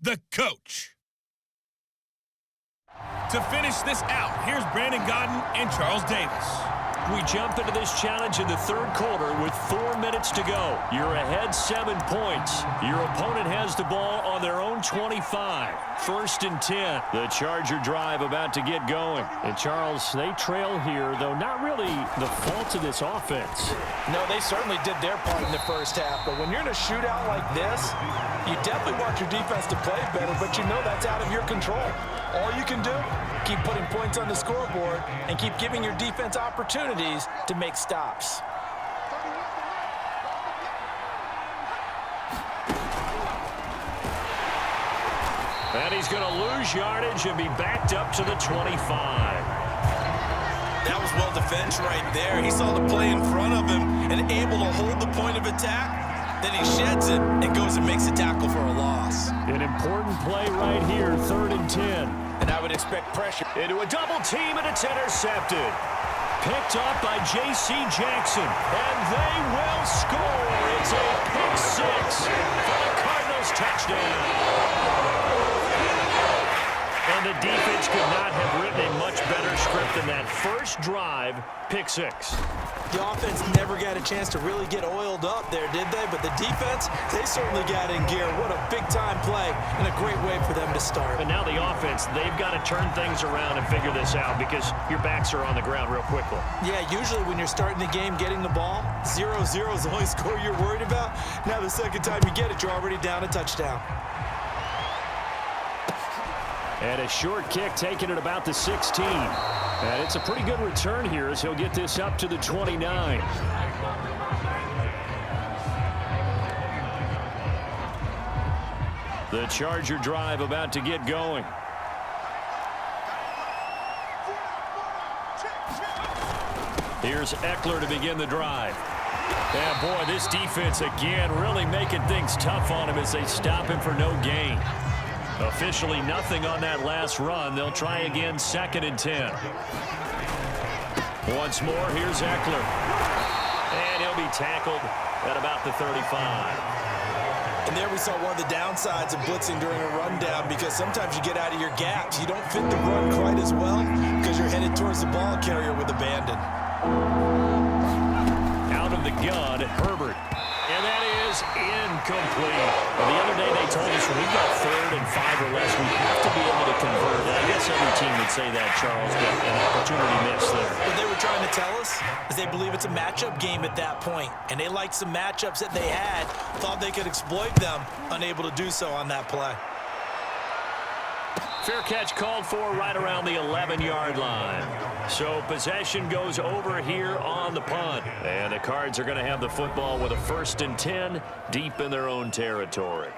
the coach. To finish this out, here's Brandon Godden and Charles Davis. We jump into this challenge in the third quarter with 4 minutes to go. You're ahead 7 points. Your opponent has the ball on their own 25. 1st and 10. The Charger drive about to get going. And Charles, they trail here, though not really the fault of this offense. No, they certainly did their part in the first half. But when you're in a shootout like this, you definitely want your defense to play better, but you know that's out of your control. All you can do, keep putting points on the scoreboard and keep giving your defense opportunities to make stops. And he's going to lose yardage and be backed up to the 25. That was well defended right there. He saw the play in front of him and able to hold the point of attack. Then he sheds it and goes and makes a tackle for a loss. An important play right here, 3rd and 10. And I would expect pressure. Into a double team, and it's intercepted. Picked up by J.C. Jackson. And they will score. It's a pick 6 for the Cardinals touchdown. And the defense could not have written a much better script than that first drive, pick 6. The offense never got a chance to really get oiled up there, did they? But the defense, they certainly got in gear. What a big-time play and a great way for them to start. And now the offense, they've got to turn things around and figure this out because your backs are on the ground real quickly. Yeah, usually when you're starting the game getting the ball, 0-0 is the only score you're worried about. Now the second time you get it, you're already down a touchdown. And a short kick taken at about the 16. And it's a pretty good return here as he'll get this up to the 29. The Charger drive about to get going. Here's Eckler to begin the drive. And boy, this defense again really making things tough on him as they stop him for no gain. Officially nothing on that last run. They'll try again, 2nd and 10. Once more, here's Eckler. And he'll be tackled at about the 35. And there we saw one of the downsides of blitzing during a rundown because sometimes you get out of your gaps. You don't fit the run quite as well because you're headed towards the ball carrier with abandon. Out of the gun, Herbert. And that is incomplete. Well, the other day they told us when we've got 3rd and 5 or less, we have to be able to convert. And I guess every team would say that, Charles, but an opportunity missed there. What they were trying to tell us is they believe it's a matchup game at that point, and they liked some matchups that they had, thought they could exploit them, unable to do so on that play. Fair catch called for right around the 11-yard line. So possession goes over here on the punt. And the Cards are going to have the football with a 1st and 10 deep in their own territory.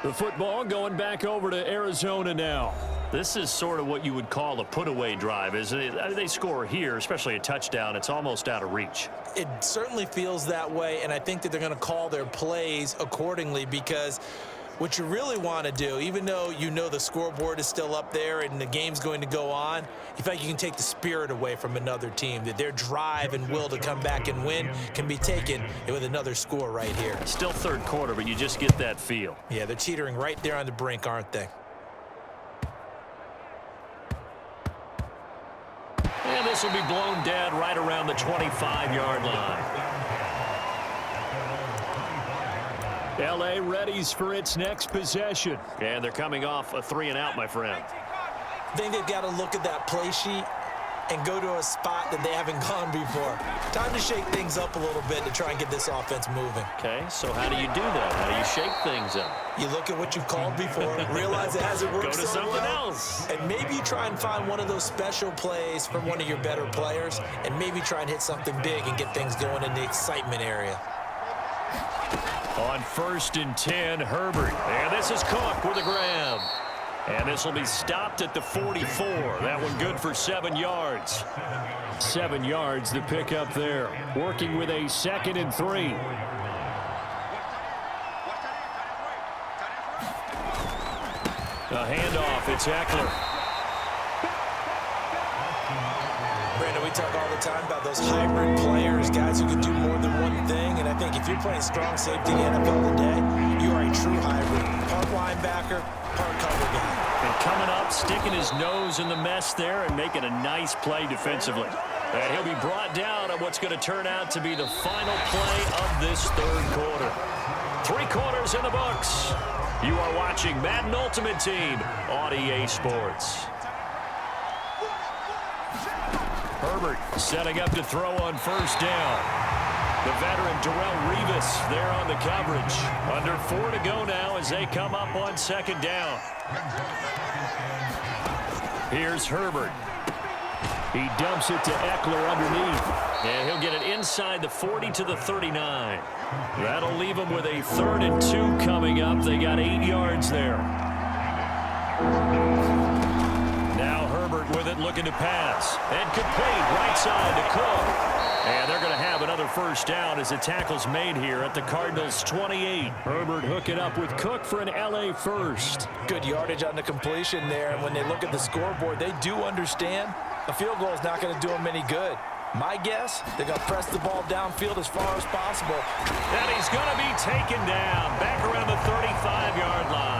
The football going back over to Arizona now. This is sort of what you would call a put-away drive, isn't it? They score here, especially a touchdown. It's almost out of reach. It certainly feels that way, and I think that they're going to call their plays accordingly because what you really want to do, even though you know the scoreboard is still up there and the game's going to go on, you feel like you can take the spirit away from another team, that their drive and will to come back and win can be taken with another score right here. Still third quarter, but you just get that feel. Yeah, they're teetering right there on the brink, aren't they? And this will be blown dead right around the 25-yard line. L.A. readies for its next possession. And they're coming off a 3-and-out, my friend. I think they've got to look at that play sheet and go to a spot that they haven't gone before. Time to shake things up a little bit to try and get this offense moving. Okay, so how do you do that? How do you shake things up? You look at what you've called before, realize it hasn't worked Go to so something well, else. and maybe you try and find one of those special plays from one of your better players, and maybe try and hit something big and get things going in the excitement area. On 1st and 10, Herbert. And this is Cook with a grab. And this will be stopped at the 44. That one good for 7 yards. 7 yards the pick up there. Working with a 2nd and 3. A handoff. It's Eckler. Brandon, we we talk all the time about those hybrid players, guys who can do more than one thing. And I think if you're playing strong safety in the NFL today, you are a true hybrid. Part linebacker, part cover guy. And coming up, sticking his nose in the mess there and making a nice play defensively. And he'll be brought down on what's going to turn out to be the final play of this third quarter. 3 quarters in the books. You are watching Madden Ultimate Team on EA Sports. Herbert setting up to throw on first down. The veteran Darrelle Revis there on the coverage. Under 4 to go now as they come up on second down. Here's Herbert. He dumps it to Eckler underneath. And he'll get it inside the 40 to the 39. That'll leave him with a 3rd and 2 coming up. They got 8 yards there. Now Herbert with it looking to pass. And complete right side to Cook. And they're going to have another first down as the tackle's made here at the Cardinals' 28. Herbert hooking up with Cook for an LA first. Good yardage on the completion there. And when they look at the scoreboard, they do understand a field goal is not going to do them any good. My guess, they're going to press the ball downfield as far as possible. And he's going to be taken down back around the 35-yard line.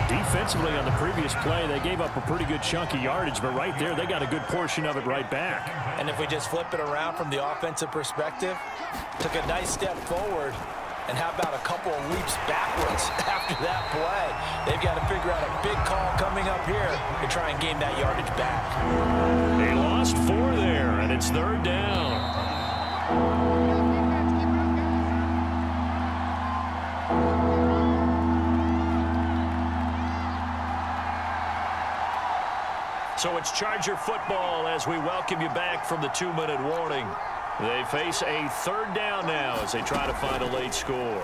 Defensively on the previous play, they gave up a pretty good chunk of yardage, but right there, they got a good portion of it right back. And if we just flip it around from the offensive perspective, took a nice step forward, and how about a couple of leaps backwards after that play? They've got to figure out a big call coming up here to try and gain that yardage back. They lost 4 there, and it's 3rd down. So it's Charger football as we welcome you back from the 2-minute warning. They face a 3rd down now as they try to find a late score.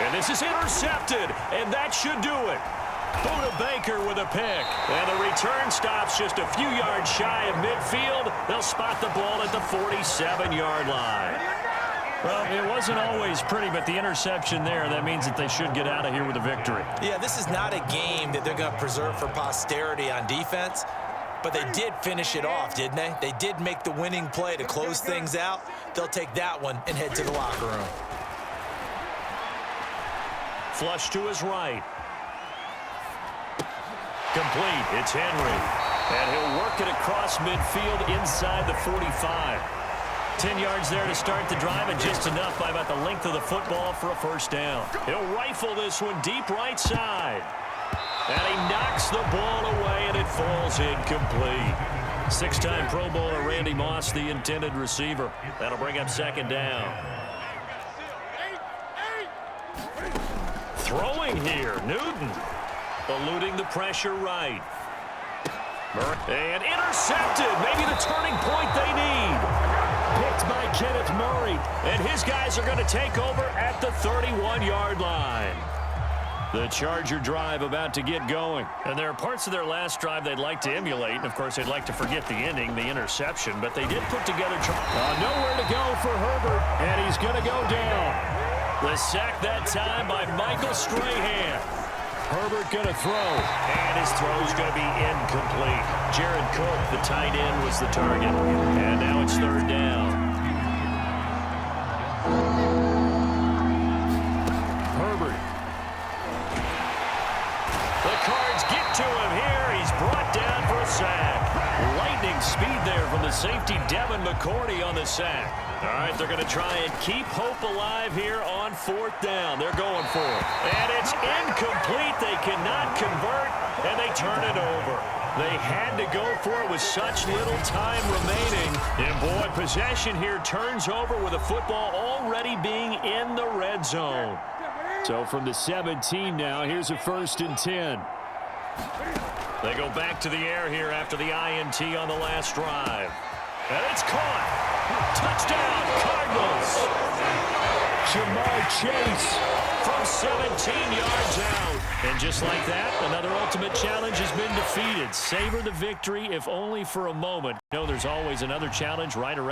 And this is intercepted, and that should do it. Budda Baker with a pick. And the return stops just a few yards shy of midfield. They'll spot the ball at the 47-yard line. Well, it wasn't always pretty, but the interception there, that means that they should get out of here with a victory. Yeah, this is not a game that they're going to preserve for posterity on defense, but they did finish it off, didn't they? They did make the winning play to close things out. They'll take that one and head to the locker room. Flush to his right. Complete. It's Henry. And he'll work it across midfield inside the 45. 10 yards there to start the drive, and just enough by about the length of the football for a first down. He'll rifle this one deep right side. And he knocks the ball away, and it falls incomplete. 6-time Pro Bowler Randy Moss, the intended receiver. That'll bring up second down. Throwing here, Newton. Eluding the pressure right. And intercepted. Maybe the turning point they need. Picked by Kenneth Murray. And his guys are going to take over at the 31-yard line. The Charger drive about to get going. And there are parts of their last drive they'd like to emulate. And, of course, they'd like to forget the ending, the interception. But they did put together nowhere to go for Herbert. And he's going to go down. The sack that time by Michael Strahan. Herbert going to throw. And his throw's going to be incomplete. Jared Cook, the tight end, was the target. And now it's 3rd down. Herbert. The Cards get to him here. He's brought down for a sack. Lightning speed there from the safety Devin McCourty on the sack. All right, they're going to try and keep hope alive here on 4th down. They're going for it. And it's incomplete. They cannot convert, and they turn it over. They had to go for it with such little time remaining. And, boy, possession here turns over with the football already being in the red zone. So from the 17 now, here's a 1st and 10. They go back to the air here after the INT on the last drive. And it's caught. Touchdown, Cardinals. Jamar Chase from 17 yards out. And just like that, another ultimate challenge has been defeated. Savor the victory, if only for a moment. You know, there's always another challenge right around